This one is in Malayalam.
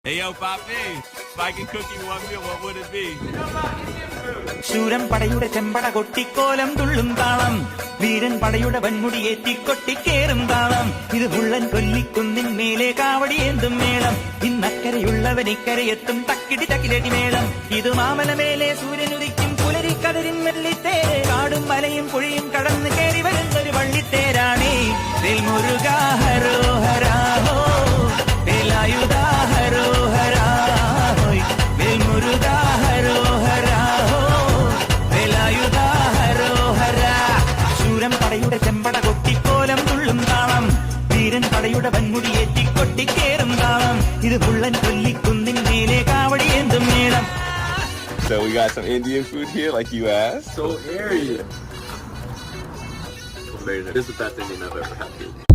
Hey, yo, Papi, if I can cook you one meal, what would it be? ശൂരൻ പടയുടെ ചെമ്പട കൊട്ടിക്കോലം തുള്ളും താളം, വീരൻ പടയുടെ വൻമുടിയേറ്റിക്കൊട്ടിക്കേറും താളം. ഇത് മുള്ളൻ കൊല്ലിക്കുന്നിൻ മേലെ കാവടിയേന്തും മേളം, ഇന്നക്കരയുള്ളവൻ ഇക്കരയെത്തും തക്കിടി തക്കിലടി മേളം. ഇത് മാമലമേലെ സൂര്യനുദിക്കും പുലരിക്കതിരിൻ വെള്ളിത്തേര്, കാടും മലയും പുഴയും കടന്ന് കയറി വരുന്നൊരു വള്ളിത്തേരാണേ. വേൽമുരുകാ ഹരോഹരാ ഹോ, വേലായുധാ ഹരോഹരാ ഹോയ്, വേൽമുരുകാ ഹരോഹരാ ഹോ, വേലായുധാ ഹരോഹരാ. ശൂരൻ പടയുടെ ചെമ്പട കൊട്ടിക്കോലം തുള്ളും താളം, വീരൻ പടയുടെ വൻമുടിയേറ്റിക്കൊട്ടിക്കേറും താളം. ഇത് മുള്ളൻ കൊല്ലിക്കുന്നിൻ മേലെ കാവടിയേന്തും മേളം. So we got some Indian food here, like you asked. So airy. Amazing. This is the best Indian I've ever had.